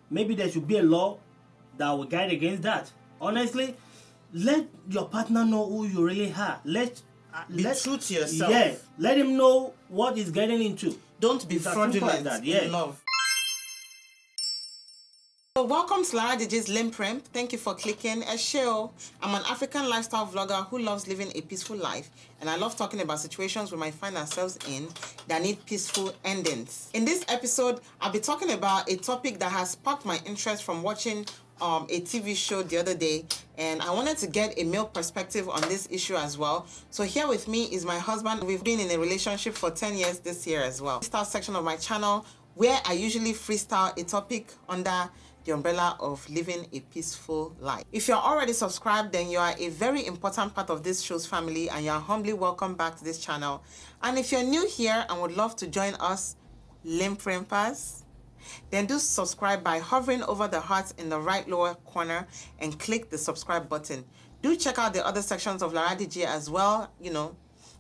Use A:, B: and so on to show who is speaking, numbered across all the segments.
A: maybe there should be a law that will guide against that. Honestly, let your partner know who you really are.
B: Be true to yourself.
A: Yeah, let him know what he's getting into.
B: Don't be fraudulent in love. So welcome to Laraddiji's LinPRinP. Thank you for clicking. Esheo, I'm an African lifestyle vlogger who loves living a peaceful life, and I love talking about situations we might find ourselves in that need peaceful endings. In this episode, I'll be talking about a topic that has sparked my interest from watching a TV show the other day, and I wanted to get a male perspective on this issue as well. So here with me is my husband. We've been in a relationship for 10 years this year as well. Freestyle section of my channel where I usually freestyle a topic under the umbrella of living a peaceful life. If you're already subscribed, then you are a very important part of this show's family, and you are humbly welcome back to this channel. And if you're new here and would love to join us LinPRinPers, then do subscribe by hovering over the heart in the right lower corner and click the subscribe button. Do check out the other sections of Laraddiji as well,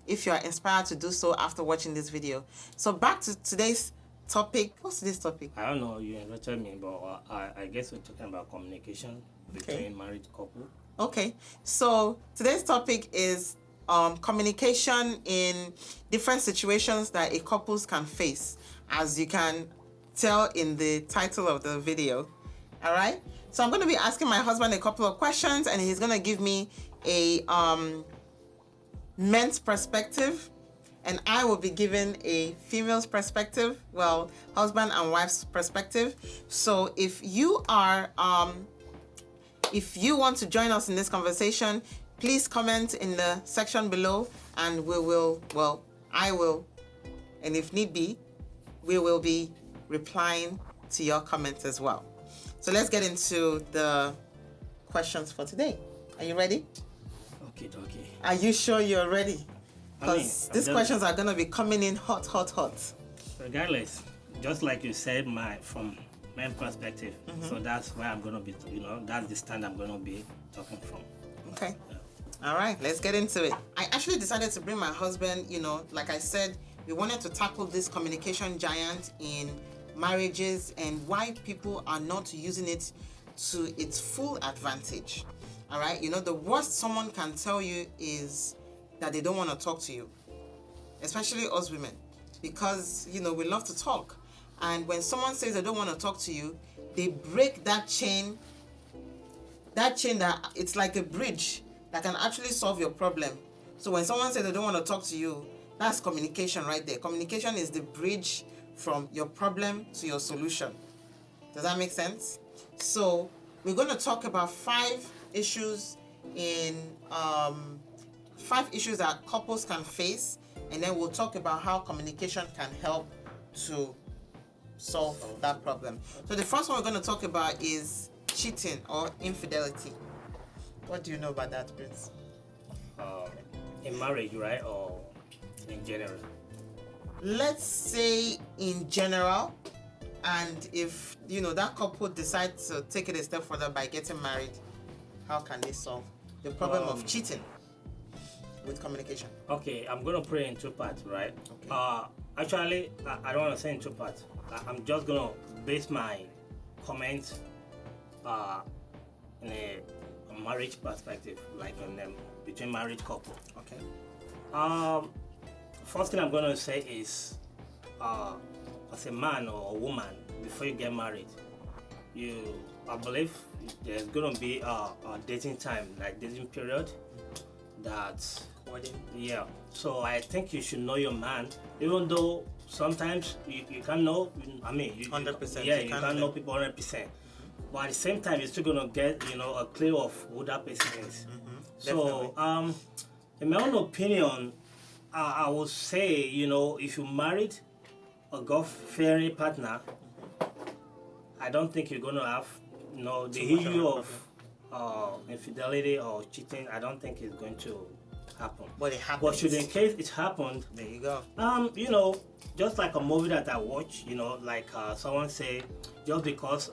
B: if you are inspired to do so after watching this video. So back to today's topic. What's today's topic?
A: I don't know, you invited me, but I guess we're talking about communication between married couple.
B: Okay, so today's topic is communication in different situations that a couples can face, as you can tell in the title of the video. All right, so I'm going to be asking my husband a couple of questions, and he's going to give me a men's perspective, and I will be given a female's perspective, well, husband and wife's perspective. So if you are if you want to join us in this conversation, please comment in the section below, and I will, and if need be, we will be replying to your comments as well. So let's get into the questions for today. Are you ready?
A: Okay.
B: Are you sure you're ready? Because these questions are going to be coming in hot.
A: Regardless, just like you said, from my perspective, so that's where I'm going to be, that's the stand I'm going to be talking from.
B: Okay. Yeah. All right, let's get into it. I actually decided to bring my husband, like I said, we wanted to tackle this communication giant in marriages and why people are not using it to its full advantage. All right, the worst someone can tell you is that they don't want to talk to you, especially us women, because we love to talk. And when someone says they don't want to talk to you, they break that chain that it's like a bridge that can actually solve your problem. So when someone says they don't want to talk to you, that's communication right there. Communication is the bridge from your problem to your solution. Does that make sense? So we're going to talk about 5 issues that couples can face, and then we'll talk about how communication can help to solve that problem. So the first one we're going to talk about is cheating or infidelity. What do you know about that, Prince?
A: In marriage, right, or in general?
B: Let's say in general, and if that couple decides to take it a step further by getting married, how can they solve the problem of cheating with communication? Okay,
A: I'm going to put it in 2 parts, right?
B: Okay.
A: Actually, I don't want to say in 2 parts. I'm just going to base my comments in a marriage perspective, like between married couple.
B: Okay.
A: First thing I'm going to say is, as a man or a woman, before you get married, I believe there's going to be a dating time, like dating period. That's yeah. So I think you should know your man, even though sometimes you can't know.
B: 100%.
A: Yeah, you can't know people 100%. But at the same time, you're still gonna get a clue of who that person is. So in my own opinion, I would say if you married a God-fearing partner, I don't think you're gonna have the issue of infidelity or cheating. I don't think it's going to happen.
B: But it happens.
A: But should in case it happened,
B: there you go.
A: Just like a movie that I watch, like someone say, just because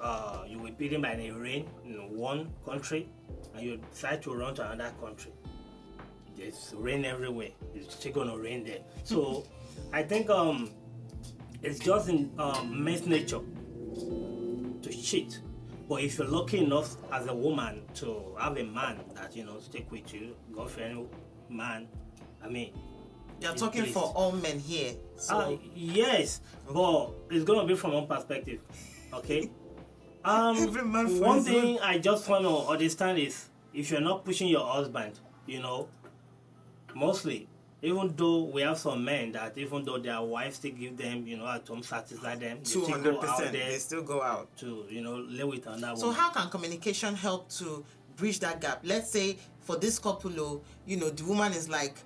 A: you were beaten by the rain in one country and you decide to run to another country, there's rain everywhere. It's still gonna rain there. So I think it's just in men's nature to cheat. But if you're lucky enough as a woman to have a man that stick with you, go for any man, I mean,
B: you're talking for all men here. So
A: yes, but it's gonna be from one perspective, okay? One thing I just want to understand is if you're not pushing your husband, mostly, even though we have some men that even though their wives still give them, at home satisfy them, they still go out there.
B: They still go out
A: to live with another
B: So
A: woman.
B: how can communication help to bridge that gap? Let's say for this couple, the woman is like,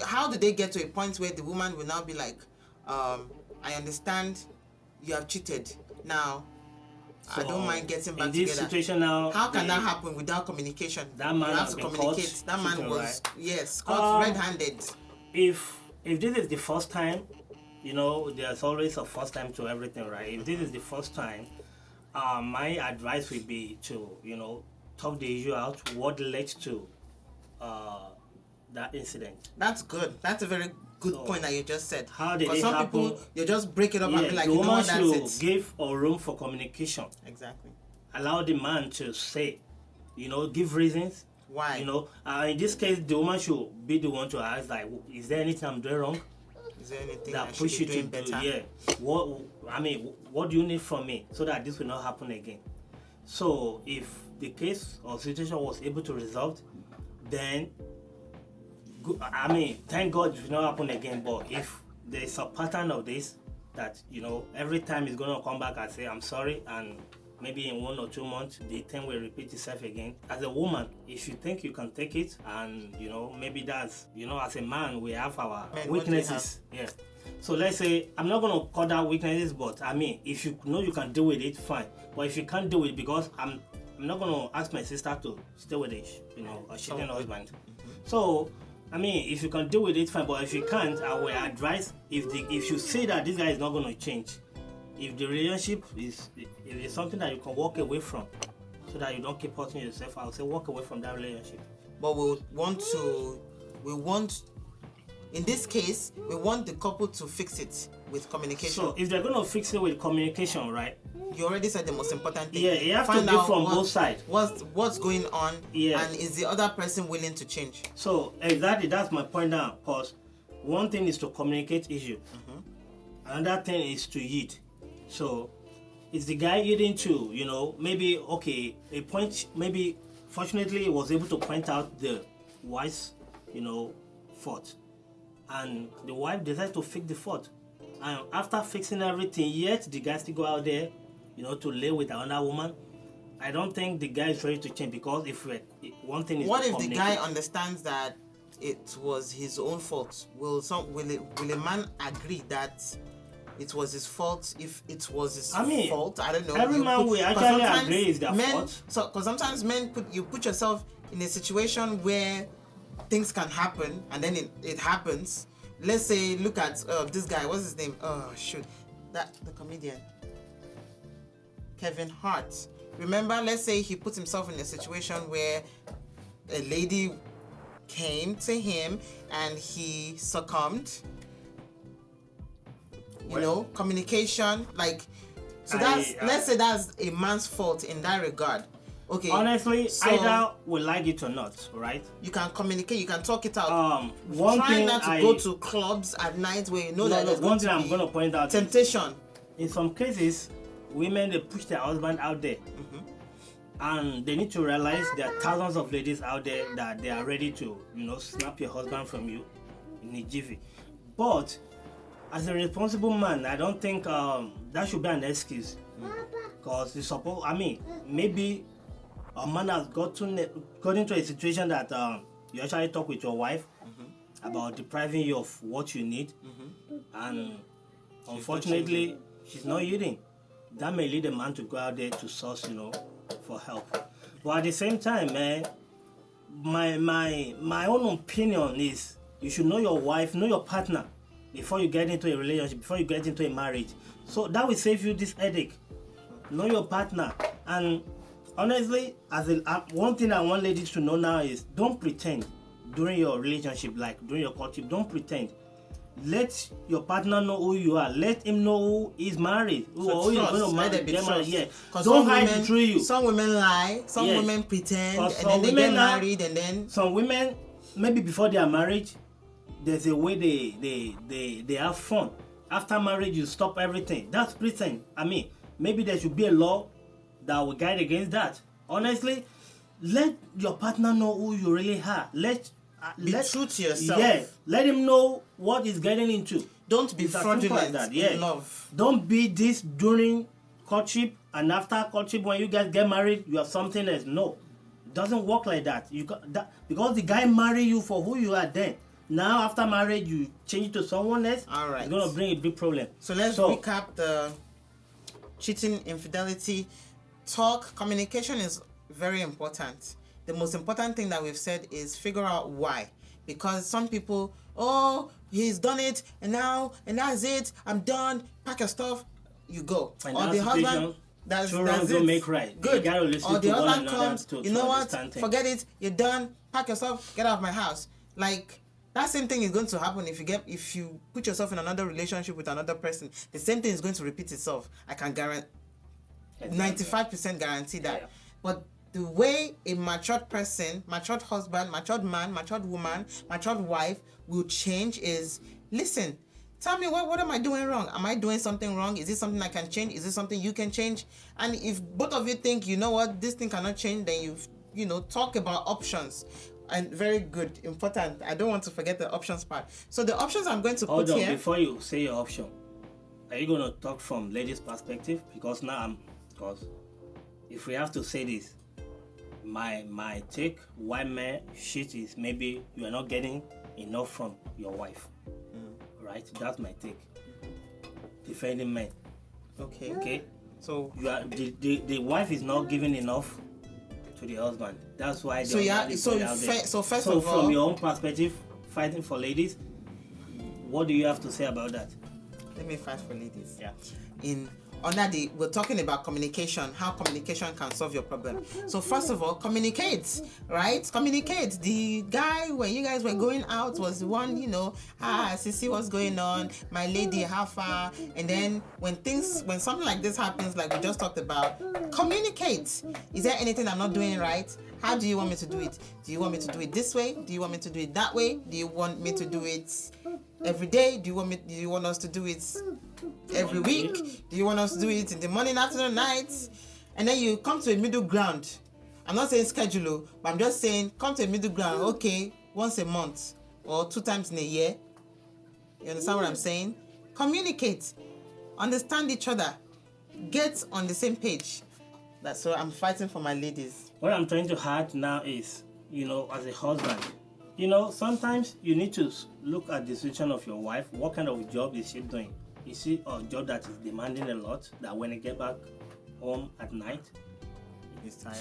B: how do they get to a point where the woman will now be like, I understand you have cheated. Now, so I don't mind getting back
A: in this
B: together.
A: Situation now,
B: how can that happen without communication?
A: That man
B: you have to communicate. That man was caught red-handed.
A: If this is the first time, there's always a first time to everything, right? If this is the first time, my advice would be to talk the issue out. What led to that incident?
B: That's good. That's a very good point that you just said.
A: How did it
B: some
A: happen?
B: People, you just break it up and be like,
A: the woman
B: that's it.
A: Give a room for communication.
B: Exactly.
A: Allow the man to say, give reasons.
B: Why?
A: In this case, the woman should be the one to ask, like, is there anything I'm doing wrong?
B: Is there anything
A: that
B: I
A: push
B: should be
A: you
B: doing
A: to
B: better?
A: do? Yeah. What do you need from me so that this will not happen again? So if the case or situation was able to resolve, then thank God it will not happen again. But if there's a pattern of this that every time it's gonna come back and say I'm sorry, and maybe in 1 or 2 months the thing will repeat itself again. As a woman, if you think you can take it, and maybe that's as a man we have our weaknesses. Yeah. So let's say I'm not gonna call that weaknesses, but if you know you can deal with it, fine. But if you can't deal with it, because I'm not gonna ask my sister to stay with a cheating husband. So if you can deal with it, fine. But if you can't, I will advise if you say that this guy is not going to change, if the relationship is something that you can walk away from, so that you don't keep hurting yourself, I would say walk away from that relationship.
B: But in this case, we want the couple to fix it with communication.
A: So if they're going to fix it with communication, right?
B: You already said the most important thing.
A: Yeah, you have to be from both sides.
B: What's going on?
A: Yeah.
B: And is the other person willing to change?
A: So exactly, that's my point now. Because one thing is to communicate issue. Another thing is to yield. So is the guy yielding to maybe a point, maybe fortunately he was able to point out the wife's fault, and the wife decided to fix the fault, and after fixing everything, yet the guy still go out there to lay with another woman. I don't think the guy is ready to change, because one thing is
B: what if the guy understands that it was his own fault? Will a man agree that it was his fault if it was his fault? I don't know.
A: Every man will actually agree it's their fault.
B: So, because sometimes men put yourself in a situation where things can happen, and then it happens. Let's say, look at this guy. What's his name? Oh shoot, the comedian Kevin Hart. Remember, let's say he put himself in a situation where a lady came to him and he succumbed. Communication, let's say that's a man's fault in that regard. Okay.
A: Honestly, either we like it or not, right?
B: You can communicate, you can talk it out.
A: Try
B: not to go to clubs at night where that
A: one thing I'm going to point out
B: temptation.
A: In some cases, women, they push their husband out there, and they need to realize there are thousands of ladies out there that they are ready to snap your husband from you in a jiffy. But as a responsible man, I don't think that should be an excuse, because maybe a man has got into a situation that you actually talk with your wife about depriving you of what you need, and unfortunately she's not yielding. That may lead a man to go out there to source for help. But at the same time, man, my own opinion is you should know your wife, know your partner before you get into a relationship, before you get into a marriage. So that will save you this headache. Know your partner. And honestly, one thing I want ladies to know now is don't pretend during your relationship, like during your courtship. Don't pretend. let your partner know who you are. Let him know who is married, who you're going to marry. Get married. Yeah. Don't hide it through you.
B: Some women lie. Some women pretend, and then they get married, and then
A: some women, maybe before they are married, there's a way they have fun. After marriage, you stop everything. That's pretend. I mean, maybe there should be a law that will guide against that. Honestly, let your partner know who you really are.
B: Be true to yourself.
A: Yeah, let him know what he's getting into.
B: Don't be fraudulent in love.
A: Don't be this during courtship, and after courtship, when you guys get married, you have something else. No, it doesn't work like that. Because the guy married you for who you are then. Now, after marriage, you change it to someone else.
B: All right.
A: It's going to bring a big problem.
B: So let's recap the cheating, infidelity. Talk, communication is very important. The most important thing that we've said is figure out why. Because some people, he's done it, and that's it. I'm done. Pack your stuff, you go.
A: And
B: or the husband, that's it.
A: Make right.
B: Good.
A: Or
B: the husband comes, you know what? Forget it. You're done. Pack yourself. Get out of my house. Like that same thing is going to happen if you put yourself in another relationship with another person. The same thing is going to repeat itself. I can guarantee. 95% guarantee that. Yeah. But the way a matured person, matured husband, matured man, matured woman, matured wife will change is, listen, tell me what am I doing wrong? Am I doing something wrong? Is this something I can change? Is this something you can change? And if both of you think, you know what, this thing cannot change, then talk about options. And very good, important. I don't want to forget the options part. So the options I'm going to put here.
A: Before you say your option, are you going to talk from ladies' perspective? Because if we have to say this, my take why men cheat is maybe you are not getting enough from your wife. Right? That's my take. Defending men. Okay.
B: So
A: you are the wife is not giving enough to the husband. That's why
B: so first of all,
A: from your own perspective, fighting for ladies, what do you have to say about that?
B: Let me fight for ladies.
A: Yeah.
B: We're talking about communication, how communication can solve your problem. So first of all, communicate, right? Communicate. The guy, when you guys were going out, was the one, Sissy, what's going on? My lady, how far? And then when something like this happens, like we just talked about, communicate. Is there anything I'm not doing right? How do you want me to do it? Do you want me to do it this way? Do you want me to do it that way? Do you want me to do it every day? Do you want us to do it every week? Do you want us to do it in the morning, afternoon, nights? And then you come to a middle ground. I'm not saying schedule, but I'm just saying come to a middle ground. Okay, once a month or 2 times in a year. You understand what I'm saying? Communicate. Understand each other. Get on the same page. That's what I'm fighting for my ladies.
A: What I'm trying to add now is, as a husband, sometimes you need to look at the situation of your wife. What kind of job is she doing? Is she a job that is demanding a lot, that when you get back home at night,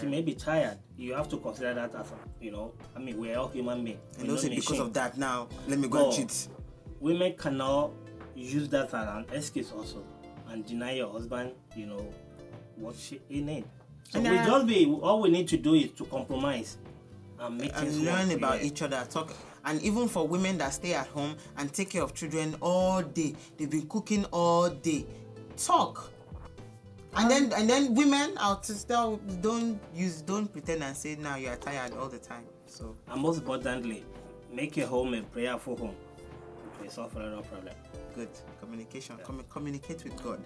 A: she may be tired? You have to consider that as we're all human beings.
B: And don't say because of that now, let me go and cheat.
A: Women cannot use that as an excuse also and deny your husband, what she needs. So all we need to do is to compromise and make things work.
B: Learn about each other, talk. And even for women that stay at home and take care of children all day, they've been cooking all day. Talk. And then women, I'll tell, don't pretend and say now you are tired all the time. So
A: and most importantly, make your home a prayerful home. It will solve no problem.
B: Good. Communication. Yeah. Communicate with God.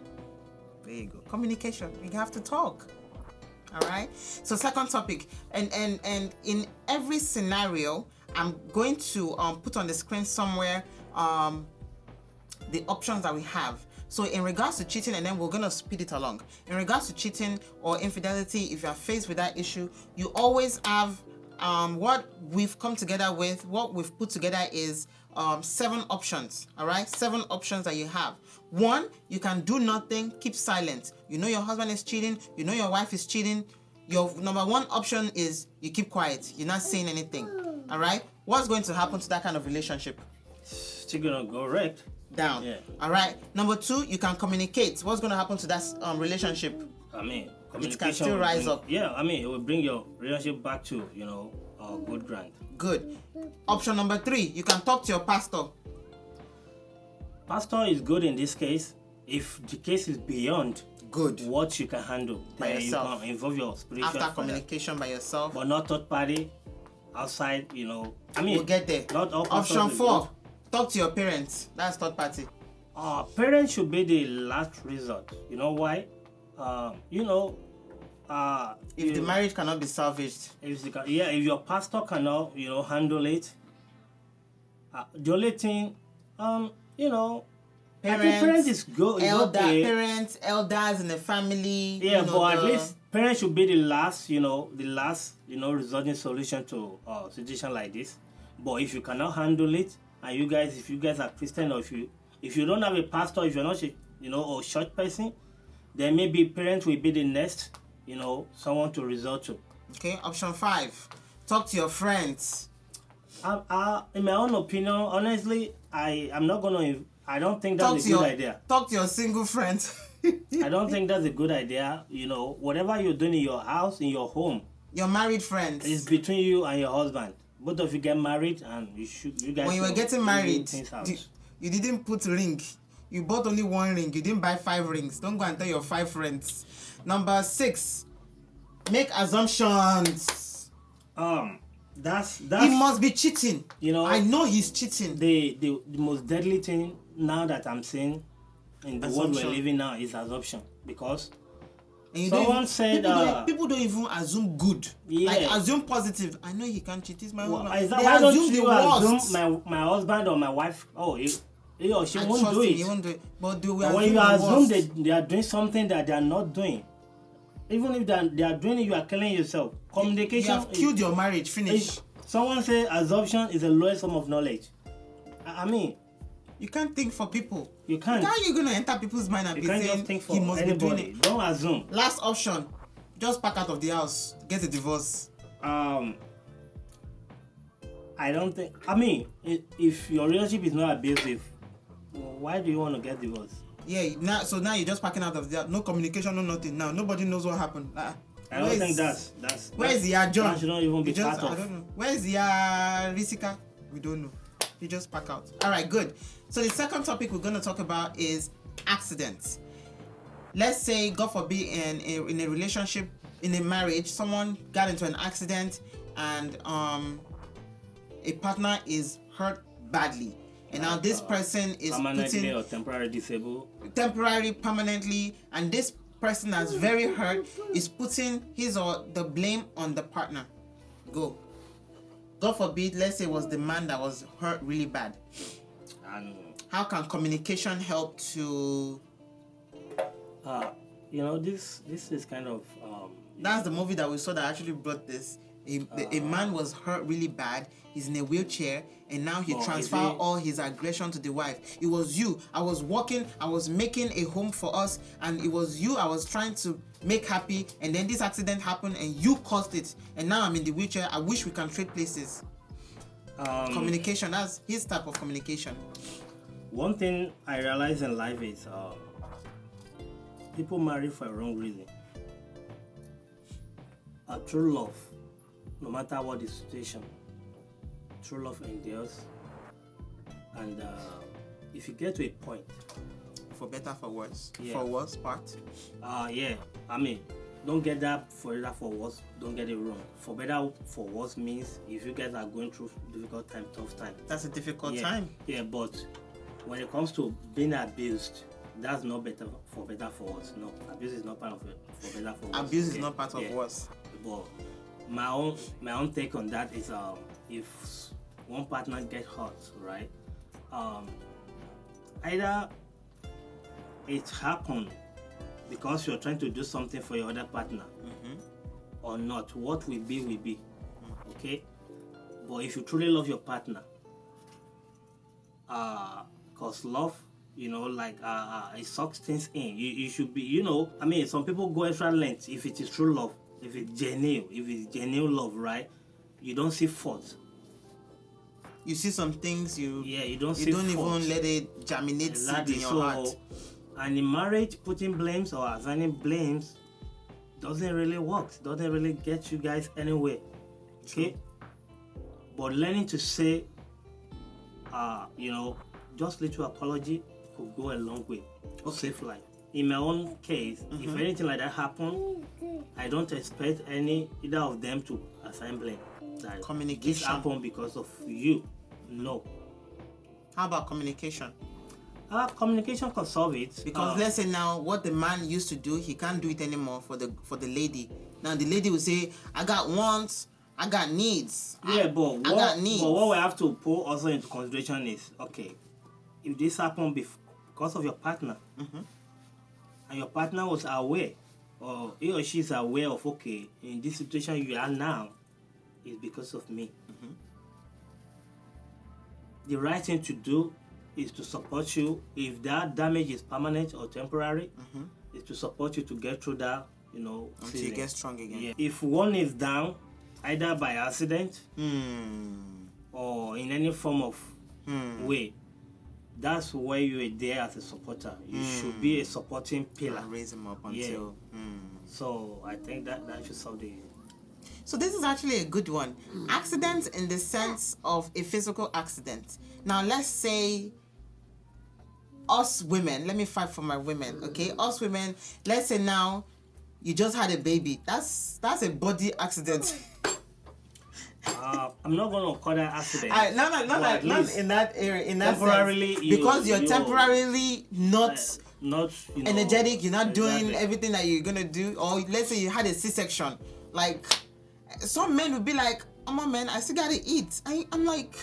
B: There you go. Communication. You have to talk. All right. So second topic, and in every scenario, I'm going to put on the screen somewhere the options that we have. So in regards to cheating, and then we're going to speed it along. In regards to cheating or infidelity, if you are faced with that issue, you always have what we've come together with, what we've put together is 7 options. All right, 7 options that you have. 1, you can do nothing, keep silent. You know your husband is cheating, you know your wife is cheating. Your number 1 option is you keep quiet. You're not saying anything. All right, what's going to happen to that kind of relationship?
A: Still gonna go right
B: down. Yeah. All right. Number 2, you can communicate. What's going to happen to that relationship?
A: Communication.
B: It can still rise up.
A: Yeah, it will bring your relationship back to good ground.
B: Good. Option number 3, you can talk to your pastor.
A: pastor is good in this case if the case is beyond
B: Good.
A: what you can handle.
B: By
A: Then
B: yourself.
A: You can involve your spiritual
B: After
A: father.
B: communication by yourself.
A: But not third party outside, I mean,
B: We'll get there.
A: not all pastors
B: Option
A: is
B: 4. Talk to your parents. That's third party.
A: good. Parents should be the last resort. You know why?
B: If the marriage cannot be salvaged.
A: If your pastor cannot, handle it, the only thing, I think parents is good. It's okay.
B: Parents, elders in the family.
A: Yeah, but at least parents should be the last resorting solution to a situation like this. But if you cannot handle it, and if you guys are Christian, or if you don't have a pastor, if you're not a church person, then maybe parents will be the next, someone to resort to.
B: Okay, option 5. Talk to your friends.
A: In my own opinion, honestly, I don't think that's a good idea.
B: Talk to your single friends.
A: I don't think that's a good idea. Whatever you're doing in your house, in your home,
B: your married friends.
A: It's between you and your husband. Both of you get married, and you guys.
B: When you were getting married, you didn't put ring. You bought only one ring. You didn't buy 5 rings. Don't go and tell your 5 friends. Number 6. Make assumptions.
A: That's
B: he must be cheating. I know he's cheating.
A: The most deadly thing now that I'm seeing in the world we're living now is assumption, because someone said
B: people don't even assume good.
A: Yeah.
B: Like assume positive. I know he can't cheat. He's my husband.
A: Why don't you assume my husband or my wife? He or she won't do it.
B: He won't do it. But
A: when you assume they are doing something that they are not doing, even if they are doing it, you are killing yourself. Communication.
B: You have killed your marriage. Finish.
A: Someone said assumption is the lowest form of knowledge. I mean,
B: you can't think for people.
A: You can't.
B: How are you gonna enter people's mind and
A: you
B: be
A: can't
B: saying
A: just think for
B: he must
A: anybody.
B: be doing it?
A: Don't assume.
B: Last option: just pack out of the house, get a divorce.
A: I don't think. I mean, if your relationship is not abusive, why do you want to get divorced?
B: Yeah. Now you're just packing out of the house. No communication, no nothing. Now nobody knows what happened.
A: I don't think that's.
B: Where is the John?
A: That should not even be part of.
B: I don't know. Where is the Risika? We don't know. You just pack out. All right, good. So the second topic we're going to talk about is accidents. Let's say, God forbid, in a relationship, in a marriage, someone got into an accident and a partner is hurt badly. And now this person is
A: permanently or temporarily disabled.
B: Temporarily, permanently, and this person that's very hurt is putting his or the blame on the partner. Go. God forbid, let's say it was the man that was hurt really bad.
A: And
B: how can communication help to?
A: This is kind of.
B: That's the movie that we saw that actually brought this. A man was hurt really bad. He's in a wheelchair, and now he transferred all his aggression to the wife. It was you. I was working. I was making a home for us, and it was you. I was trying to make happy, and then this accident happened, and you caused it. And now I'm in the wheelchair. I wish we can trade places. Communication. That's his type of communication.
A: One thing I realize in life is people marry for a wrong reason. True love, no matter what the situation, true love endures. And if you get to a point,
B: for better, for worse,
A: yeah.
B: For worse part.
A: Yeah. I mean, don't get that for better, for worse. Don't get it wrong. For better, for worse means if you guys are going through difficult time, tough time.
B: That's a difficult time.
A: Yeah, but when it comes to being abused, that's not better for worse. No, abuse is not part of it. For better, for worse.
B: Abuse is not part of worse.
A: But my own take on that is if one partner gets hurt, right? Either it happened because you're trying to do something for your other partner, or not. What will be, okay? But if you truly love your partner, cause love, it sucks things in. You should be, I mean, some people go extra lengths if it is true love. If it's genuine love, right? You don't see fault.
B: You see some things you
A: don't
B: even let it germinate seed in your heart.
A: And in marriage, putting blames or assigning blames doesn't really work. Doesn't really get you guys anywhere. Okay? But learning to say, just little apology, could go a long way. Save life. In my own case, if anything like that happen, I don't expect either of them to assign blame. That
B: Communication.
A: This happened because of you. No.
B: How about communication?
A: Communication can solve it.
B: Because let's say now what the man used to do, he can't do it anymore for the lady. Now the lady will say, I got wants, I got needs.
A: Yeah, but
B: got needs.
A: what we have to put also into consideration is, okay, if this happened because of your partner, and your partner was aware, or he or she is aware of, okay, in this situation you are now, is because of me. The right thing to do is to support you. If that damage is permanent or temporary, is to support you to get through that,
B: until
A: feeling.
B: you get strong again.
A: Yeah. If one is down, either by accident or in any form of way, that's where you are there as a supporter. You should be a supporting pillar.
B: And raise him up until.
A: So I think that should solve the.
B: So this is actually a good one. Accidents in the sense of a physical accident. Now let's say us women, let me fight for my women, okay? Us women, let's say now you just had a baby. That's a body accident.
A: I'm not going to call that accident.
B: Not in that area. In that
A: temporarily,
B: sense, because you're temporarily not energetic. You're not doing everything that you're gonna do. Or let's say you had a C-section. Like some men would be like, "Oh man, I still gotta eat." I'm like,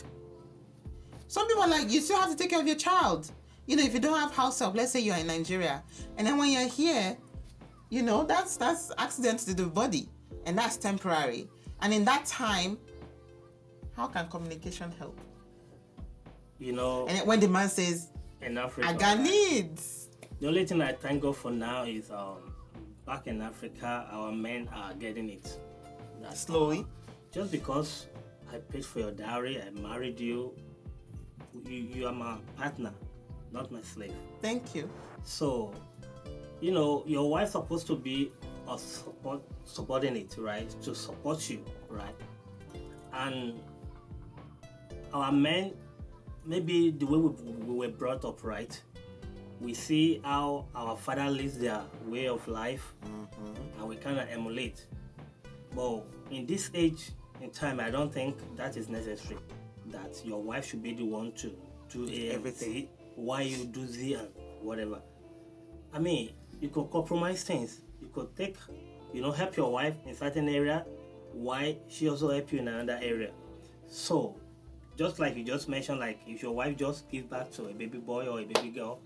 B: some people are like, you still have to take care of your child. If you don't have house help, let's say you're in Nigeria, and then when you're here, that's accident to the body, and that's temporary. And in that time, how can communication help? And when the man says,
A: in Africa,
B: I got needs.
A: The only thing I thank God for now is back in Africa, our men are getting it. That's
B: slowly.
A: Just because I paid for your dowry, I married you, you are my partner, not my slave.
B: Thank you.
A: So, your wife's supposed to be a subordinate, right? To support you, right? And our men, maybe the way we were brought up, right? We see how our father lives their way of life, and we kind of emulate. But in this age in time, I don't think that is necessary. That your wife should be the one to do everything, why you do Z and whatever. I mean, you could compromise things. You could take, help your wife in certain area, why she also help you in another area. So, just like you just mentioned, like if your wife just gives back to a baby boy or a baby girl,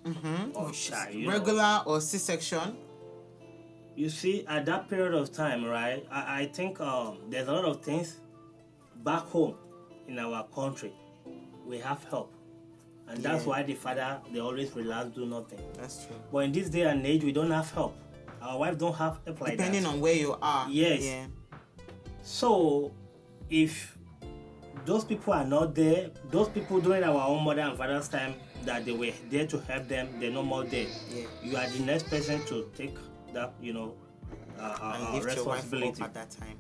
A: or shy,
B: regular or C-section.
A: You see, at that period of time, right? I think there's a lot of things back home in our country. We have help. And that's why the father, they always relax, do nothing.
B: That's true.
A: But in this day and age, we don't have help. Our wife don't have help like that.
B: Depending on where you are.
A: Yes.
B: Yeah.
A: So, if those people are not there, those people during our own mother and father's time that they were there to help them, they're no more there.
B: Yeah.
A: You are the next person to take that,
B: and lift
A: responsibility.
B: your wife up at that time.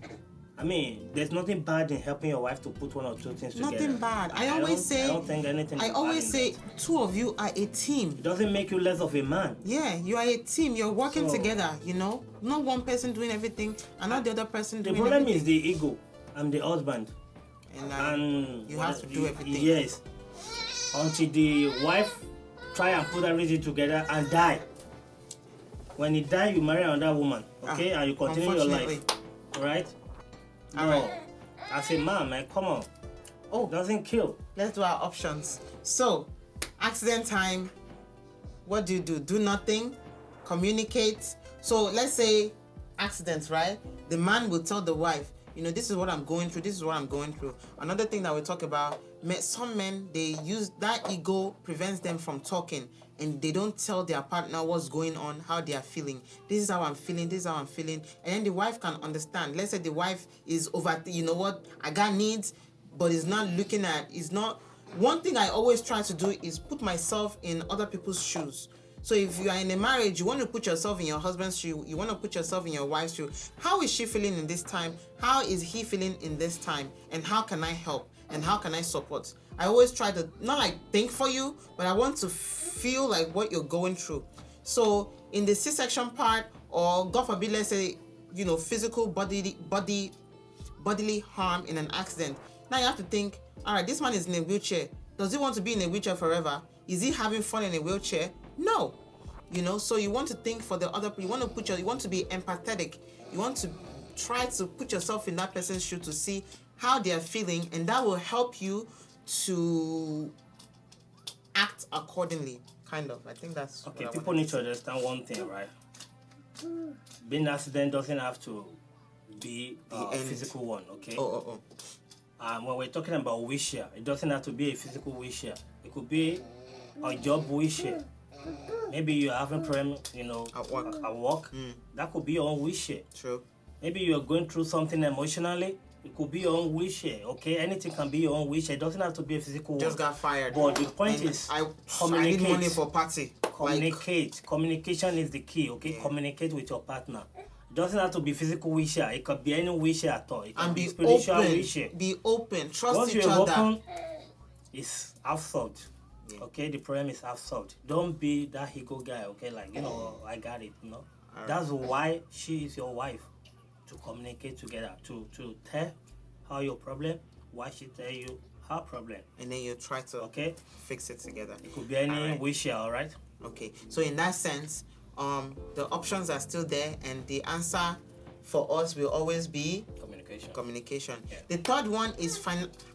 A: I mean, there's nothing bad in helping your wife to put one or two things together.
B: Nothing bad. I always say two of you are a team.
A: It doesn't make you less of a man.
B: Yeah, you are a team. You're working together, Not one person doing everything and not the other person doing everything.
A: The problem is the ego. I'm the husband. And
B: you have to do everything.
A: Yes. Until the wife try and put everything together and die. When he die, you marry another woman, okay? And you continue your life. Right?
B: All right.
A: As a man, come on. Oh, doesn't kill.
B: Let's do our options. So, accident time. What do? Do nothing. Communicate. So let's say accidents, right? The man will tell the wife, this is what I'm going through. This is what I'm going through. Another thing that we talk about, some men, they use that ego prevents them from talking, and they don't tell their partner what's going on, how they are feeling. This is how I'm feeling. This is how I'm feeling. And then the wife can understand. Let's say the wife is over, I got needs, but is not looking at, one thing I always try to do is put myself in other people's shoes. So if you are in a marriage, you want to put yourself in your husband's shoe, you want to put yourself in your wife's shoe. How is she feeling in this time? How is he feeling in this time? And how can I help? And how can I support? I always try to not like think for you, but I want to feel like what you're going through. So in the C-section part, or God forbid, let's say, physical bodily harm in an accident. Now you have to think, all right, this man is in a wheelchair. Does he want to be in a wheelchair forever? Is he having fun in a wheelchair? No. So you want to think for the other, you want to be empathetic. You want to try to put yourself in that person's shoe to see how they are feeling, and that will help you to act accordingly, kind of. I think that's
A: okay. People need to understand one thing, right? Being an accident doesn't have to be a physical one, okay? When we're talking about wheelchair, it doesn't have to be a physical wheelchair. It could be a job wheelchair. Maybe you're having problem, at work. That could be your own wheelchair.
B: True.
A: Maybe you're going through something emotionally. It could be your own wheelchair, okay? Anything can be your own wheelchair. It doesn't have to be a physical one.
B: Just got fired.
A: But the point is,
B: I
A: communicate.
B: need money for party.
A: Communicate. Communication is the key, okay? Yeah. Communicate with your partner. It doesn't have to be physical wheelchair. It could be any wheelchair at all. It can be spiritual wheelchair.
B: Be open. Trust
A: Once
B: each
A: you're
B: other.
A: open, it's half solved. Yeah. Okay, the problem is half solved. Don't be that ego guy, okay? Like, I got it, Right. That's why she is your wife. To communicate together, to tell her your problem, why she tell you her problem.
B: And then you try to fix it together.
A: It could be any wheelchair, all right?
B: Okay, so in that sense, the options are still there, and the answer for us will always be communication. Yeah. The third one is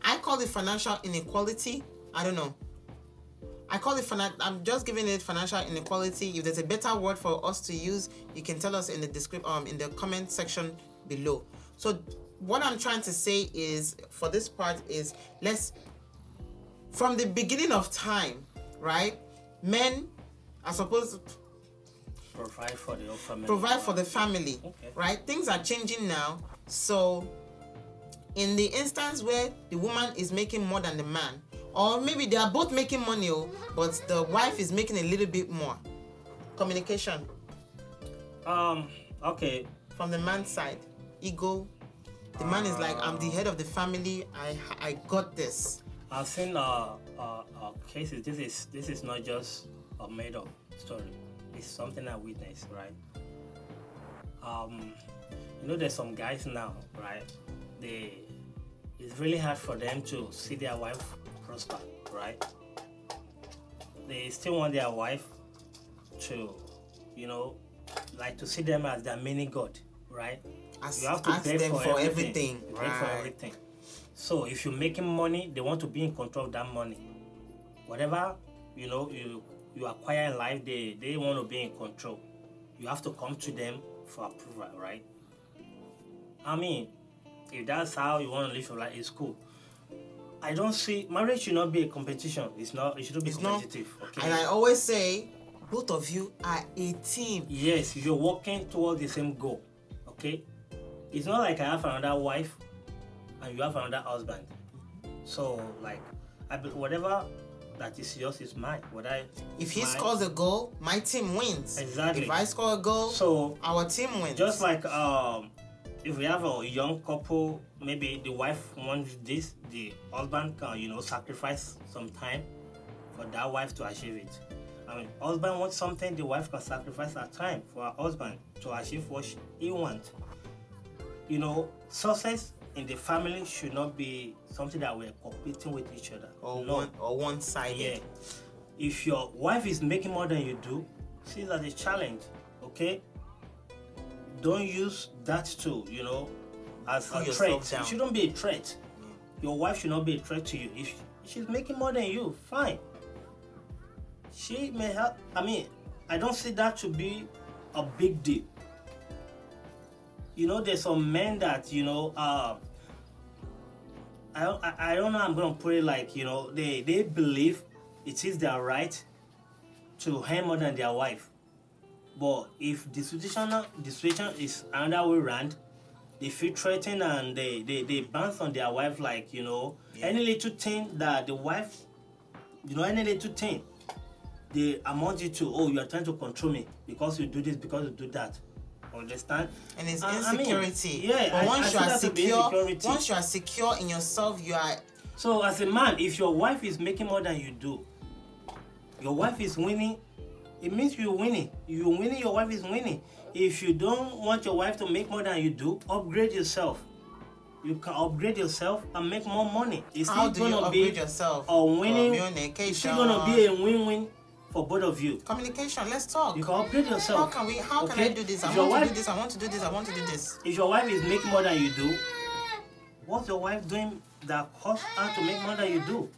B: I call it financial inequality. I don't know. I call it I'm just giving it financial inequality. If there's a better word for us to use, you can tell us in the in the comment section below. So what I'm trying to say is, for this part is, from the beginning of time, right? Men are supposed to
A: provide for the family.
B: Okay. Right? Things are changing now. So in the instance where the woman is making more than the man, or maybe they are both making money, but the wife is making a little bit more. Communication.
A: Okay.
B: From the man's side, ego. The man is like, I'm the head of the family. I got this.
A: I've seen cases. This is not just a made-up story. It's something I witnessed, right? There's some guys now, right? It's really hard for them to see their wife prosper, right? They still want their wife to, to see them as their mini god, right? You have to beg for everything. Right. Beg for everything. So if you're making money, they want to be in control of that money. Whatever you acquire in life, they want to be in control. You have to come to them for approval, right? I mean, if that's how you want to live your life, it's cool. I don't see marriage should not be a competition. It shouldn't be competitive. Okay?
B: And I always say, both of you are a team.
A: Yes, you're working towards the same goal. Okay? It's not like I have another wife and you have another husband. So whatever that is yours is mine.
B: If he scores a goal, my team wins.
A: Exactly.
B: If I score a goal, so our team wins.
A: Just like if we have a young couple, maybe the wife wants this, the husband can, sacrifice some time for that wife to achieve it. I mean, husband wants something, the wife can sacrifice her time for her husband to achieve what he wants. Success in the family should not be something that we're competing with each other.
B: Or one-sided.
A: Yeah. If your wife is making more than you do, see that a challenge, okay? Don't use that to, as a threat. It shouldn't be a threat. Your wife should not be a threat to you. If she's making more than you, fine. She may have, I don't see that to be a big deal. There's some men that, I don't know, I'm going to put it like, they believe it is their right to earn more than their wife. But if the situation is another way around, they feel threatened and they bounce on their wife any little thing that the wife, any little thing, they amount it to, you are trying to control me because you do this, because you do that. Understand?
B: And it's insecurity.
A: But
B: once you are secure in yourself, you are
A: So as a man, if your wife is making more than you do, your wife is winning, it means you're winning. You're winning, your wife is winning. If you don't want your wife to make more than you do, upgrade yourself. You can upgrade yourself and make more money. It's
B: How
A: still
B: do you
A: gonna
B: upgrade
A: be
B: yourself?
A: a winning.
B: Communication.
A: It's still gonna be a win-win for both of you.
B: Communication. Let's talk.
A: You can upgrade yourself.
B: How can I do this? I want to do this. I want to do this. I want to do this.
A: If your wife is making more than you do, what's your wife doing that costs her to make more than you do?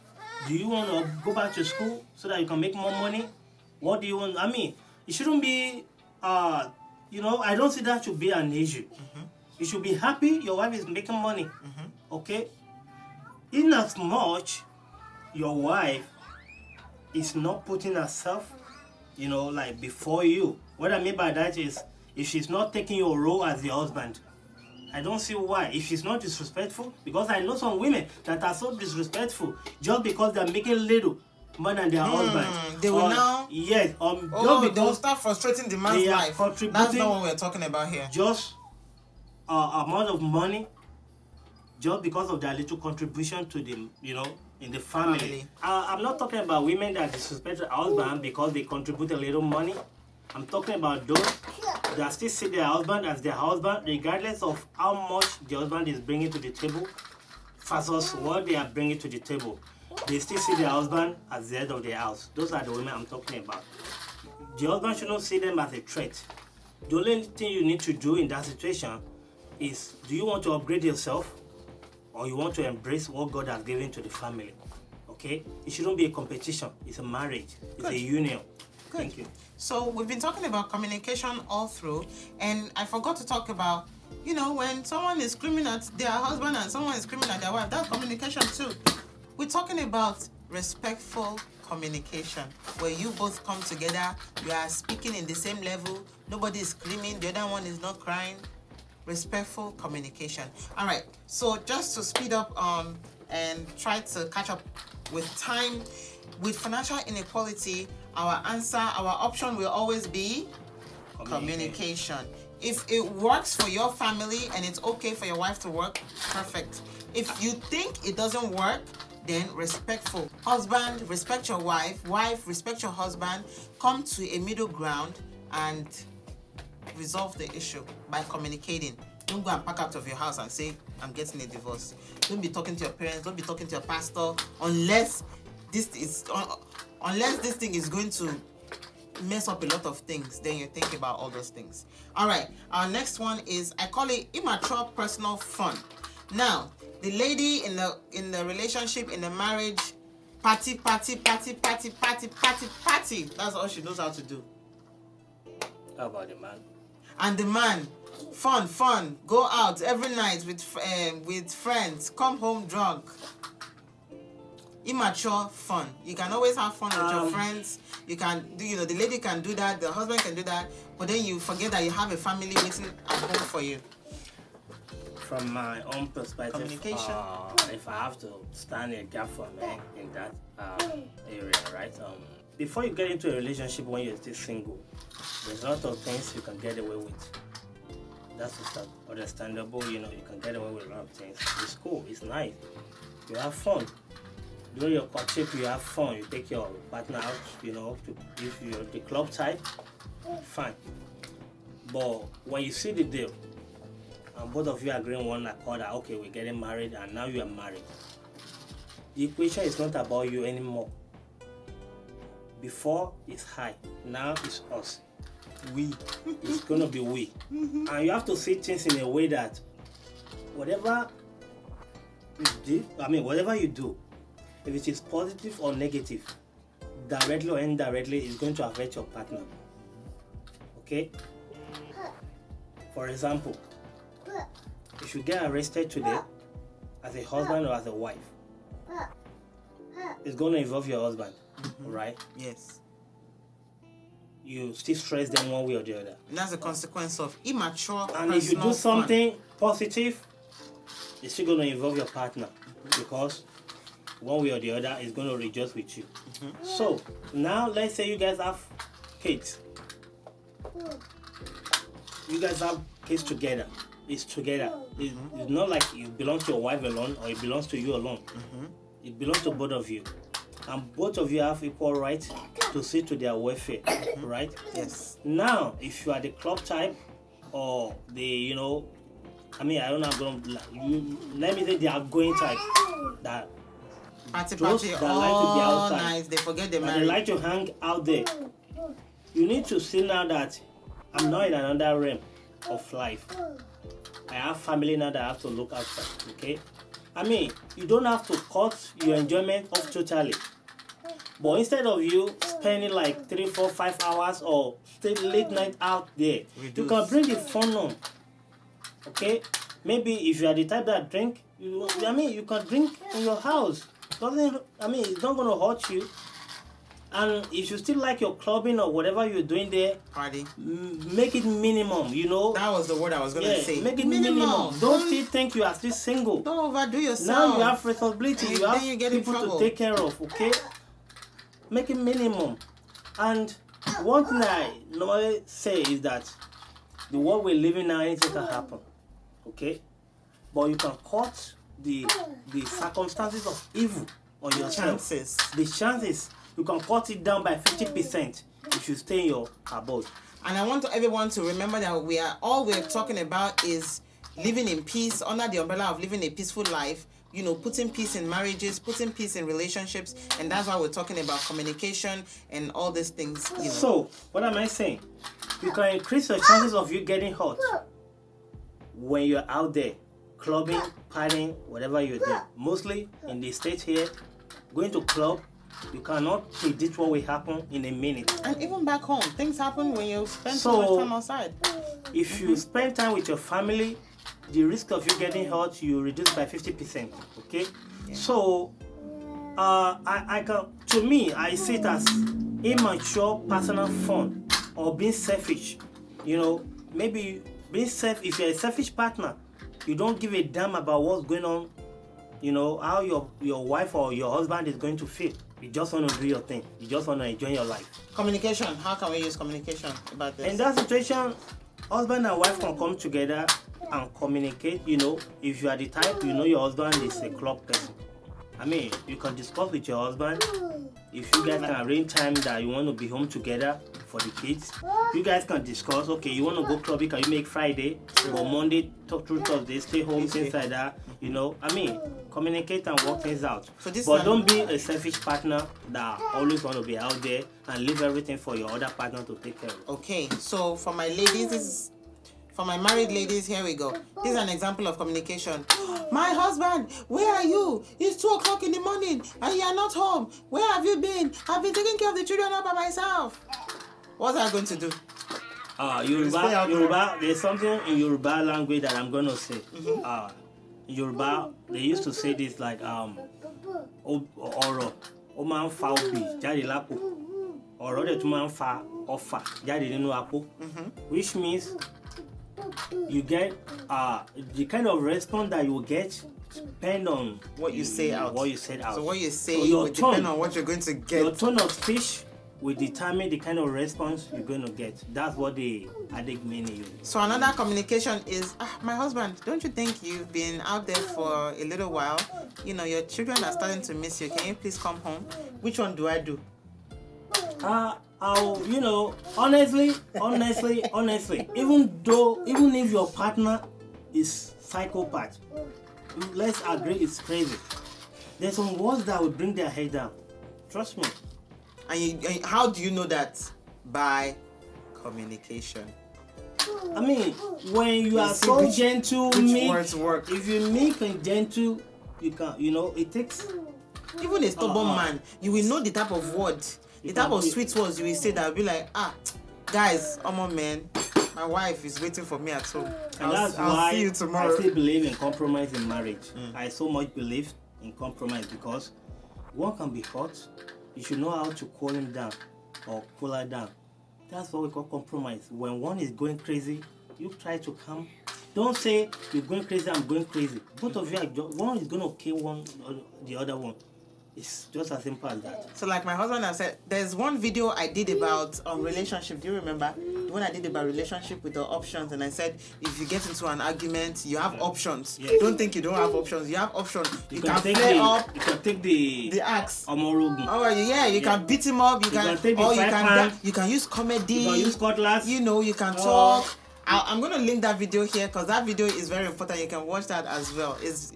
A: Do you want to go back to school so that you can make more money? What do you want? I mean, it shouldn't be, I don't see that should be an issue. You should be happy your wife is making money. Okay? In as much your wife is not putting herself, like before you. What I mean by that is, if she's not taking your role as the husband, I don't see why. If she's not disrespectful, because I know some women that are so disrespectful just because they're making little more than their husband.
B: They will now.
A: Yes.
B: Just because they will start frustrating the man's life. That's not what we're talking about here.
A: Just amount of money, just because of their little contribution to the, in the family. I'm not talking about women that disrespect their husband because they contribute a little money. I'm talking about those that still see their husband as their husband, regardless of how much the husband is bringing to the table versus what they are bringing to the table. They still see their husband as the head of their house. Those are the women I'm talking about. The husband should not see them as a threat. The only thing you need to do in that situation is, do you want to upgrade yourself or you want to embrace what God has given to the family? Okay? It shouldn't be a competition. It's a marriage. It's a union.
B: Good.
A: Thank you.
B: So we've been talking about communication all through, and I forgot to talk about, when someone is screaming at their husband and someone is screaming at their wife, that's communication too. We're talking about respectful communication, where you both come together, you are speaking in the same level, nobody is screaming, the other one is not crying. Respectful communication. All right, so just to speed up and try to catch up with time, with financial inequality, our option will always be communication. If it works for your family and it's okay for your wife to work, perfect. If you think it doesn't work, then respectful. Husband, respect your wife. Wife, respect your husband. Come to a middle ground and resolve the issue by communicating. Don't go and pack out of your house and say, I'm getting a divorce. Don't be talking to your parents. Don't be talking to your pastor unless this thing is going to mess up a lot of things. Then you think about all those things. All right. Our next one is, I call it immature personal fun. Now, the lady in the relationship, in the marriage, party. That's all she knows how to do.
A: How about the man?
B: And the man, fun, go out every night with friends, come home drunk. Immature fun. You can always have fun with your friends. You can do, the lady can do that, the husband can do that, but then you forget that you have a family waiting at home for you.
A: From my own perspective,
B: communication.
A: If I have to stand a gap for men in that area, right? Before you get into a relationship when you're still single, there's a lot of things you can get away with. That's understandable. You can get away with a lot of things. It's cool. It's nice. You have fun. During your courtship, you have fun. You take your partner out. If you're the club type, fine. But when you see the deal, and both of you agree on one accord that, okay, we're getting married, and now you are married, the equation is not about you anymore. Before it's high, now it's us. We. It's gonna be we. And you have to see things in a way that whatever you do, if it is positive or negative, directly or indirectly, it's going to affect your partner. Okay? For example, if you get arrested today as a husband or as a wife, it's going to involve your husband, right?
B: Yes.
A: You still stress them one way or the other.
B: And that's a consequence of immature.
A: And if you do something positive, it's still going to involve your partner, because one way or the other is going to rejoice with you. So now let's say you guys have kids. You guys have kids together. It's together. It's not like it belongs to your wife alone or it belongs to you alone. it belongs to both of you. And both of you have equal right to see to their welfare, right?
B: Yes.
A: Now, if you are the club type or the, I don't know, let me say the outgoing type that
B: Party,
A: those
B: party,
A: that like to be
B: all
A: outside,
B: nice. They forget the
A: and they
B: marriage.
A: like to hang out there. You need to see now that I'm not in another realm of life. I have family now that I have to look after, okay? You don't have to cut your enjoyment off totally. But instead of you spending like 3, 4, 5 hours or stay late night out there, you can bring the fun on. Okay? Maybe if you are the type that drink, you can drink in your house. It's not going to hurt you. And if you still like your clubbing or whatever you're doing there,
B: party,
A: make it minimum,
B: That was the word I was going to say.
A: Make it minimum. Don't still think you are still single.
B: Don't overdo yourself.
A: Now you have responsibility. You have people to take care of, okay? Make it minimum. And one thing I normally say is that the world we're living now, anything can happen, okay? But you can cut the circumstances of evil on yourself. The chances. You can cut it down by 50% if you stay in your abode.
B: And I want everyone to remember that all we're talking about is living in peace under the umbrella of living a peaceful life. Putting peace in marriages, putting peace in relationships, and that's why we're talking about communication and all these things.
A: So, what am I saying? You can increase your chances of you getting hurt when you're out there clubbing, partying, whatever you're doing. Mostly in the States here, going to club, you cannot predict what will happen in a minute.
B: And even back home, things happen when you spend so much time outside.
A: If you spend time with your family, the risk of you getting hurt, you reduce by 50%. Okay? Yeah. So, I see it as immature personal fun or being selfish. Maybe if you're a selfish partner, you don't give a damn about what's going on, how your wife or your husband is going to feel. You just want to do your thing. You just want to enjoy your life.
B: Communication. How can we use communication about this?
A: In that situation, husband and wife can come together and communicate. If you are the type, your husband is a club person. You can discuss with your husband. If you guys can arrange time that you want to be home together for the kids, you guys can discuss, okay, you want to go clubbing, can you make Friday? Or Monday, talk through Thursday, stay home, things like that. Communicate and work things out. But don't be a selfish partner that always want to be out there and leave everything for your other partner to take care of.
B: Okay, so for my ladies, for my married ladies, here we go. This is an example of communication. My husband, where are you? It's 2 o'clock in the morning and you are not home. Where have you been? I've been taking care of the children all by myself. What's that going to do?
A: Yoruba, there's something in Yoruba language that I'm going to say. In Yoruba, they used to say this like, ọ̀rọ̀ ó máa ń fa obì jáde lápò. Ọ̀rọ̀ dẹ̀ tún máa ń fa ọfà jáde nínú àpò. Which means you get the kind of response that you will get depend on
B: what you say out.
A: What you said out.
B: So what you say will depend on what you're going to get.
A: Your tone of speech will determine the kind of response you're going to get. That's what the adage meaning.
B: So another communication is, my husband, don't you think you've been out there for a little while? Your children are starting to miss you. Can you please come home? Which one do I do?
A: Honestly, even if your partner is psychopath, let's agree it's crazy. There's some words that will bring their head down. Trust me.
B: And how do you know that? By communication.
A: When you are so gentle,
B: which words work?
A: If you make and gentle, you can, it takes.
B: Even a stubborn man, you will know the type of word, the type of sweet words you will say that will be like, guys, man, my wife is waiting for me at home.
A: And that's
B: I'll
A: why
B: see you tomorrow.
A: I still believe in compromise in marriage. I so much believe in compromise because one can be hot. You should know how to cool him down or cool her down. That's what we call compromise. When one is going crazy, you try to calm. Don't say you're going crazy, I'm going crazy. Both of you are one is going to kill one or the other one. It's just as simple as that.
B: So like my husband has said, there's one video I did about relationship. Do you remember? The one I did about relationship with the options, and I said if you get into an argument, you have options.
A: Yes.
B: Don't think you don't have options. You have options. You can
A: take
B: flare
A: the,
B: up.
A: You can take the
B: axe.
A: Omorogun.
B: Oh yeah, you can beat him up. You can
A: take the
B: or you can use comedy.
A: You can use cutlass.
B: You know, you can talk. I'm going to link that video here because that video is very important. You can watch that as well. It's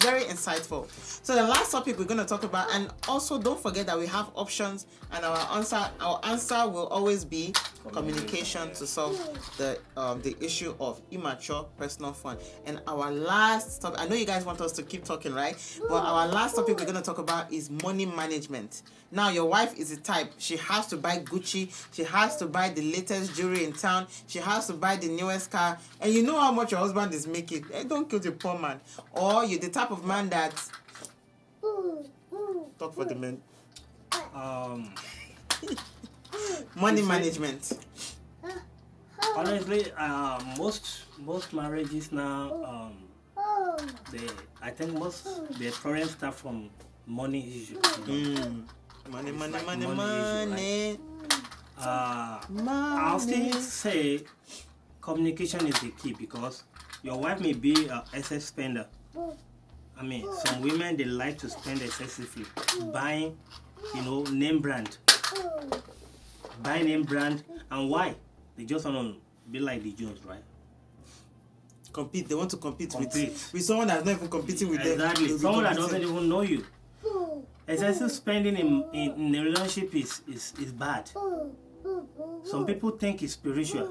B: very insightful. So the last topic we're going to talk about, and also don't forget that we have options, and our answer will always be communication to solve the issue of immature personal fund. And our last topic, I know you guys want us to keep talking, right? But our last topic we're going to talk about is money management. Now, your wife is the type, she has to buy Gucci, she has to buy the latest jewelry in town, she has to buy the newest car, and you know how much your husband is making. Hey, don't kill the poor man. Or you're the type of man that... Talk for the men. Money management.
A: Honestly, most marriages now, I think their problems start from money issues. Money. I'll still say communication is the key, because your wife may be an excess spender. I mean, some women, they like to spend excessively, buying, name brand. Buy name brand, and why? They just want to be like the Jones, right?
B: Compete. They want to compete. With someone that's not even competing with them.
A: Exactly. Someone that doesn't even know you. Excessive spending in a relationship is bad. Some people think it's spiritual.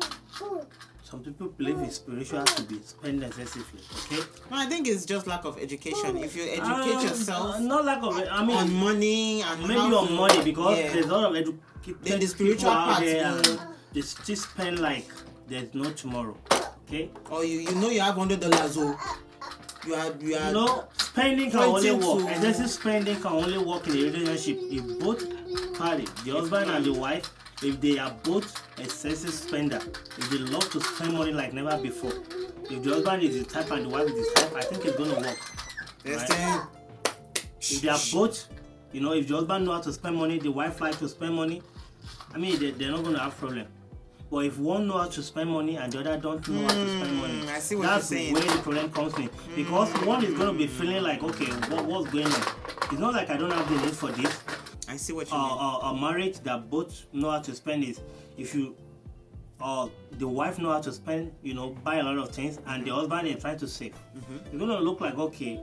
A: Some people believe it's spiritual to be spending excessively. Okay?
B: No, I think it's just lack of education. If you educate yourself,
A: not lack of.
B: On money and
A: maybe on money, because there's a lot of
B: then the spiritual part
A: there. They still spend like there's no tomorrow. Okay?
B: Or you know you have $100. Oh. You are
A: spending can only work. Excessive spending can only work in a relationship if both parties, the husband and the wife, if they are both excessive spender, if they love to spend money like never before. If the husband is the type and the wife is the type, I think it's gonna work. Right? If they are both, if the husband knows how to spend money, the wife likes to spend money, I mean they're not gonna have problem. But if one knows how to spend money and the other don't know how to spend money,
B: I see what
A: that's
B: you're saying.
A: where the problem comes in. Because one is going to be feeling like, okay, what's going on? It's not like I don't have the need for this.
B: I see what you mean.
A: A marriage that both know how to spend is if the wife know how to spend, buy a lot of things, and the husband is trying to save. It's going to look like, okay,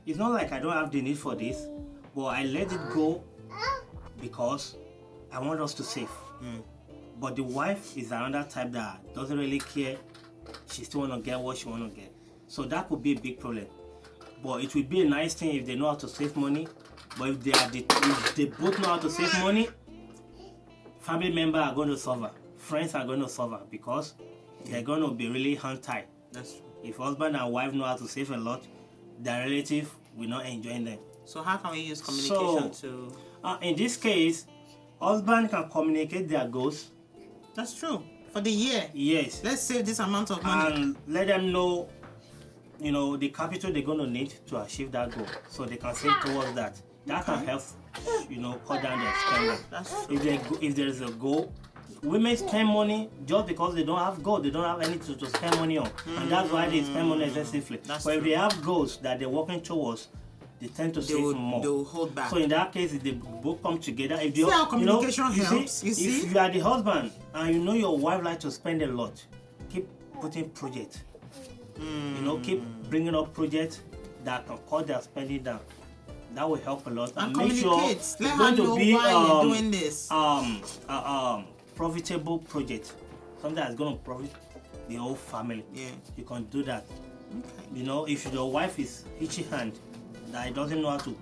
A: it's not like I don't have the need for this, but I let it go because I want us to save. But the wife is another type that doesn't really care. She still want to get what she want to get. So that could be a big problem. But it would be a nice thing if they know how to save money. But if they both know how to save money, family members are going to suffer. Friends are going to suffer because they're going to be really hand-tied.
B: That's true.
A: If husband and wife know how to save a lot, their relative will not enjoy them.
B: So how can we use communication to...
A: in this case, husband can communicate their goals.
B: That's true. For the year.
A: Yes.
B: Let's save this amount of money.
A: And let them know, the capital they're going to need to achieve that goal. So they can save towards that. That can help, cut down their spending.
B: That's true.
A: If there is a goal, women spend money just because they don't have goals. They don't have anything to spend money on. And that's why they spend money excessively. But if they have goals that they're working towards, they tend to save more.
B: They will hold back.
A: So in that case, if they both come together, if
B: see how communication helps.
A: If you are the husband and your wife likes to spend a lot, keep putting projects. Keep bringing up projects that can cut their spending down. That will help a lot.
B: And
A: make sure it's
B: going to be why you're doing this.
A: Profitable project, something that's going to profit the whole family.
B: Yeah,
A: you can do that.
B: Okay.
A: If your wife is itchy hand, that doesn't know how to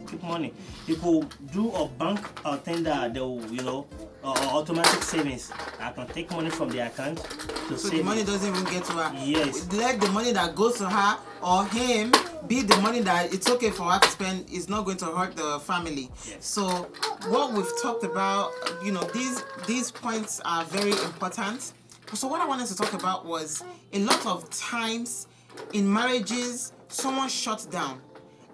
A: keep money, you could do a bank thing that they will, automatic savings. I can take money from the account to
B: so
A: save.
B: The money doesn't even get to her.
A: Yes.
B: Let the money that goes to her or him be the money that it's okay for her to spend. Is not going to hurt the family.
A: Yes.
B: So what we've talked about, these points are very important. So what I wanted to talk about was a lot of times in marriages, someone shuts down.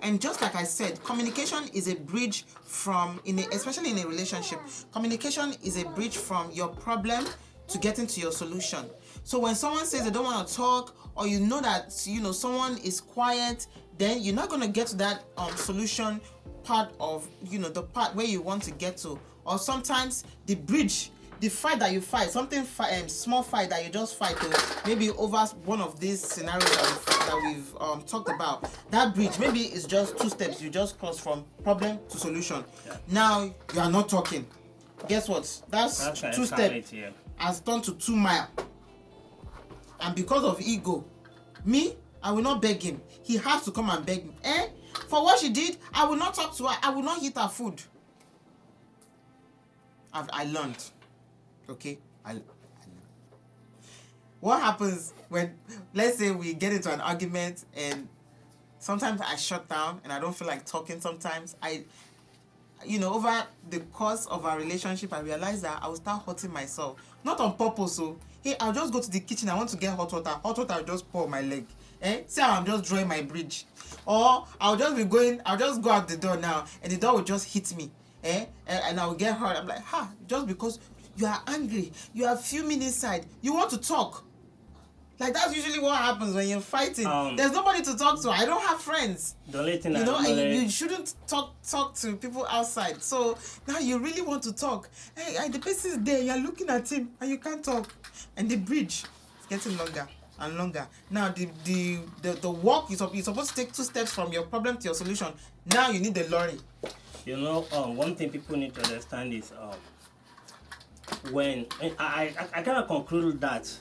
B: And just like I said, communication is a bridge from, especially in a relationship, communication is a bridge from your problem to getting to your solution. So when someone says they don't want to talk, or you know that someone is quiet, then you're not going to get to that solution part of the part where you want to get to. Or sometimes the bridge, the fight that you fight, small fight that you just fight, maybe over one of these scenarios that we've talked about, that bridge maybe it's just 2 steps you just cross from problem to solution. Now you are not talking. Guess what? That's 2 steps has turned to 2 miles. And because of ego, I will not beg him. He has to come and beg me. For what she did, I will not talk to her. I will not eat her food. I learned. Okay? I learned. What happens when, let's say we get into an argument and sometimes I shut down and I don't feel like talking sometimes. Over the course of our relationship, I realized that I will start hurting myself. Not on purpose, so I'll just go to the kitchen. I want to get hot water. Hot water, I'll just pour on my leg. See how I'm just drawing my bridge. Or I'll just go out the door now, and the door will just hit me. And I will get hurt. I'm like, just because you are angry, you are fuming inside, you want to talk. Like, that's usually what happens when you're fighting. There's nobody to talk to. I don't have friends.
A: The only thing
B: and you shouldn't talk to people outside. So now you really want to talk. The person is there. You're looking at him and you can't talk. And the bridge is getting longer and longer. Now the walk, you're supposed to take 2 steps from your problem to your solution. Now you need the lorry.
A: One thing people need to understand is when I kind of concluded that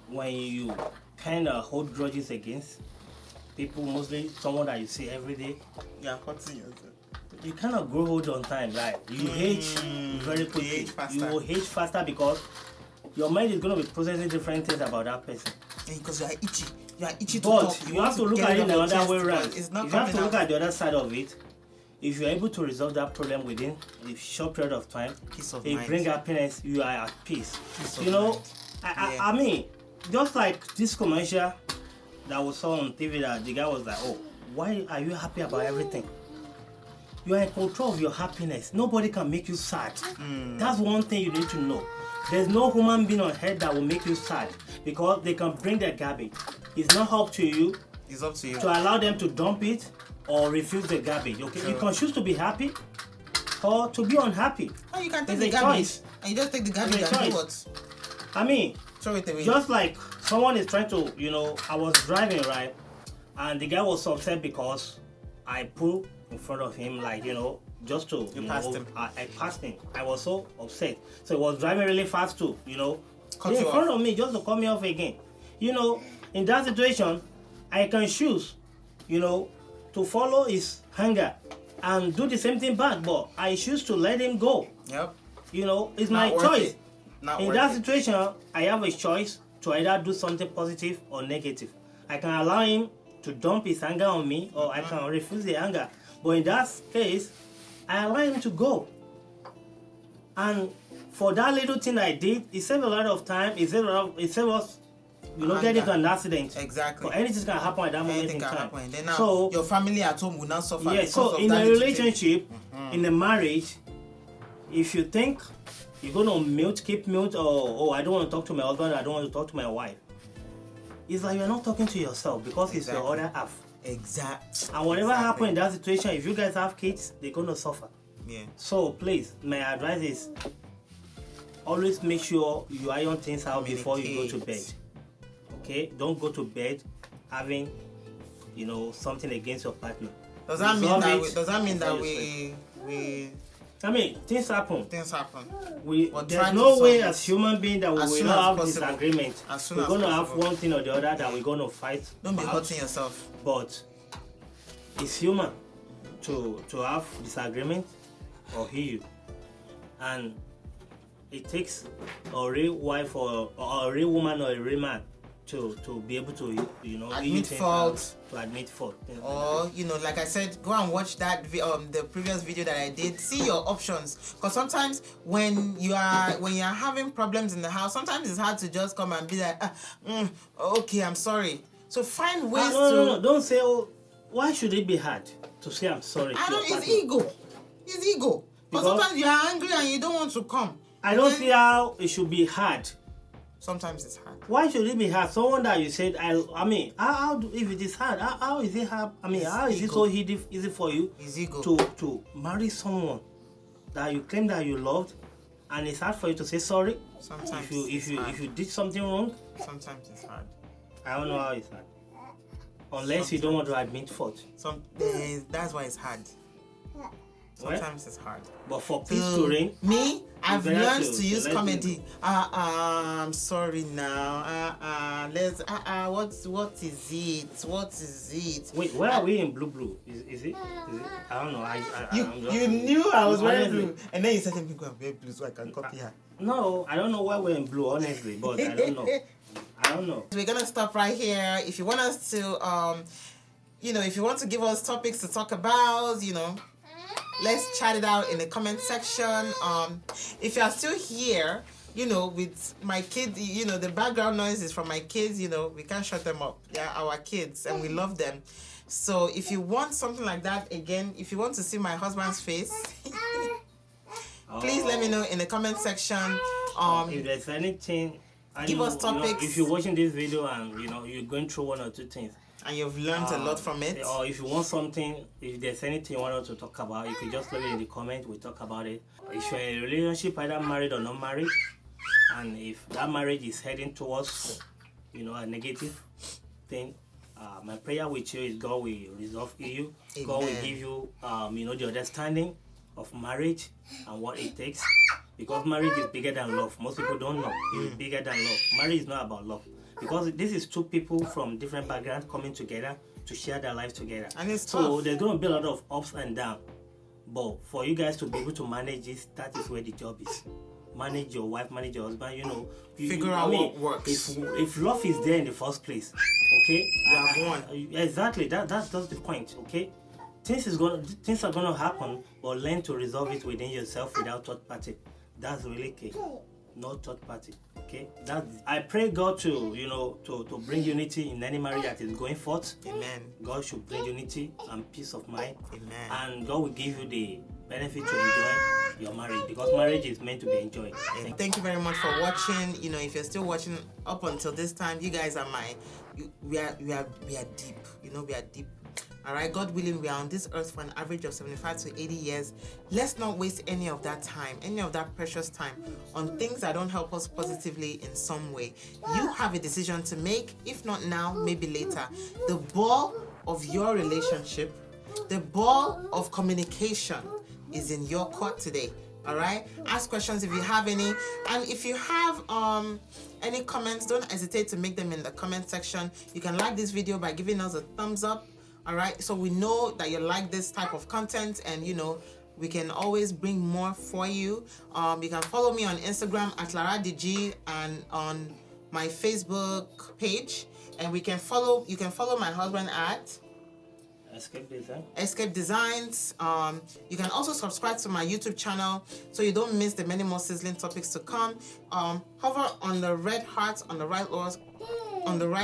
A: when you kind of hold grudges against people, mostly someone that you see every day, you kind of grow old on time, right? You age very quickly. You will age faster because your mind is going to be processing different things about that person.
B: Because you are itchy. You are itchy to
A: talk.
B: But
A: you have to look at it the other way around.
B: You
A: have to look at the other side of it. If you're able to resolve that problem within a short period of time, it brings happiness. You are at peace. I mean, just like this commercial that we saw on TV, that the guy was like, why are you happy about everything? You are in control of your happiness. Nobody can make you sad. That's one thing you need to know. There's no human being on earth that will make you sad because they can bring their garbage. It's not up to you.
B: It's up to you
A: to allow them to dump it or refuse the garbage. Okay, you can choose to be happy or to be unhappy.
B: Oh, you can take the garbage and you just take the garbage and do what?
A: I mean,
B: throw it away.
A: Just like someone is trying to, I was driving, right, and the guy was upset because I pulled in front of him, like, just to, I passed him. I was so upset. So he was driving really fast too, in front of me just to cut me off again. In that situation, I can choose, to follow his anger and do the same thing back, but I choose to let him go.
B: Yep.
A: It's my choice. In that situation, I have a choice to either do something positive or negative. I can allow him to dump his anger on me, or I can refuse the anger. But in that case, I allow him to go. And for that little thing I did, it saved a lot of time. It saved us, getting into an accident.
B: Exactly.
A: But anything can happen at that moment in time.
B: Then now, your family at home will not suffer.
A: Yeah. So in a relationship, in a marriage, if you think you're gonna keep mute, or I don't want to talk to my husband, I don't want to talk to my wife, it's like you're not talking to yourself because it's your other half.
B: Exactly.
A: And whatever happens in that situation, if you guys have kids, they're gonna suffer.
B: Yeah.
A: So please, my advice is always make sure you iron things out before you go to bed. Okay? Don't go to bed having, something against your partner.
B: Does that mean that we
A: I mean, things happen.
B: There's
A: no way as human beings that we will not have disagreement. We're going to have one thing or the other that we're going to fight.
B: Don't be hurting yourself.
A: But it's human to have disagreement or hear you. And it takes a real wife or a real woman or a real man to be able to
B: admit fault.
A: To admit fault.
B: Or like I said, go and watch that the previous video that I did. See your options, because sometimes when you're having problems in the house, sometimes it's hard to just come and be like, okay, I'm sorry. So find ways
A: no, don't say, why should it be hard to say I'm sorry.
B: I don't. It's ego. It's ego. Because sometimes you are angry and you don't want to come.
A: I don't see how it should be hard.
B: Sometimes it's hard.
A: Why should it be hard? Someone that you said, I mean, if it is hard, how is it hard? I mean, how is it so easy for you to marry someone that you claim that you loved, and it's hard for you to say sorry?
B: Sometimes
A: if you did something wrong.
B: Sometimes it's hard.
A: I don't know how it's hard. Unless you don't want to admit fault.
B: That's why it's hard. Sometimes it's hard.
A: But for peace to reign,
B: I've learned to use comedy. I'm sorry now. Let's. What is it? What is it?
A: Wait, where are we in blue? Is it? I don't know.
B: You knew I was wearing blue, and then you said, "Let me go and wear blue so I can copy her."
A: No, I don't know why we're in blue, honestly, but I don't know. I don't know.
B: We're gonna stop right here. If you want us to, if you want to give us topics to talk about, let's chat it out in the comment section. If you are still here, with my kids, the background noise is from my kids, we can't shut them up. They're our kids and we love them. So if you want something like that again, if you want to see my husband's face, please let me know in the comment section.
A: If there's anything,
B: give us topics.
A: If you're watching this video and you're going through one or two things,
B: and you've learned a lot from it,
A: or if you want something, if there's anything you want us to talk about, you can just leave it in the comment. We'll talk about it. If you're in a relationship, either married or not married, and if that marriage is heading towards a negative thing, my prayer with you is God will resolve you. Amen. God will give you the understanding of marriage and what it takes, because marriage is bigger than love. Most people don't know it's bigger than love. Marriage is not about love. Because this is two people from different backgrounds coming together to share their lives together. And it's tough. So there's going to be a lot of ups and downs. But for you guys to be able to manage this, that is where the job is. Manage your wife, manage your husband,
B: figure out what works.
A: If love is there in the first place, okay?
B: You have won.
A: Exactly. That's the point, okay? Things are going to happen, but learn to resolve it within yourself without third party. That's really key. No third party. Okay, I pray God to bring unity in any marriage that is going forth.
B: Amen.
A: God should bring unity and peace of mind.
B: Amen.
A: And God will give you the benefit to enjoy your marriage, because marriage is meant to be enjoyed.
B: Thank you very much for watching. If you're still watching up until this time, you guys are we are deep. We are deep. All right, God willing, we are on this earth for an average of 75 to 80 years. Let's not waste any of that time, any of that precious time on things that don't help us positively in some way. You have a decision to make. If not now, maybe later. The ball of your relationship, the ball of communication is in your court today. All right, ask questions if you have any, and if you have any comments, don't hesitate to make them in the comment section. You can like this video by giving us a thumbs up. All right, so we know that you like this type of content, and we can always bring more for you. You can follow me on Instagram at Laraddiji and on my Facebook page, and you can follow my husband at Escape Designs. You can also subscribe to my YouTube channel so you don't miss the many more sizzling topics to come. Hover on the red heart on the right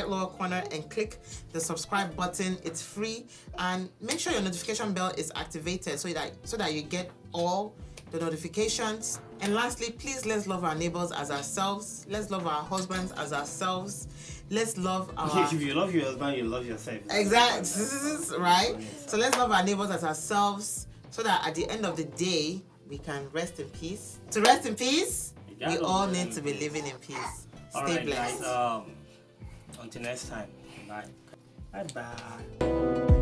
B: lower corner and click the subscribe button. It's free, and make sure your notification bell is activated so that you get all the notifications. And lastly, please, let's love our neighbors as ourselves. Let's love our husbands as ourselves. Let's love our...
A: If you love your husband, you love yourself.
B: Exactly. Right? So let's love our neighbors as ourselves, so that at the end of the day, we can rest in peace. To rest in peace, we all need to be living in peace. Stay blessed.
A: Guys, until next time. Bye. Bye-bye.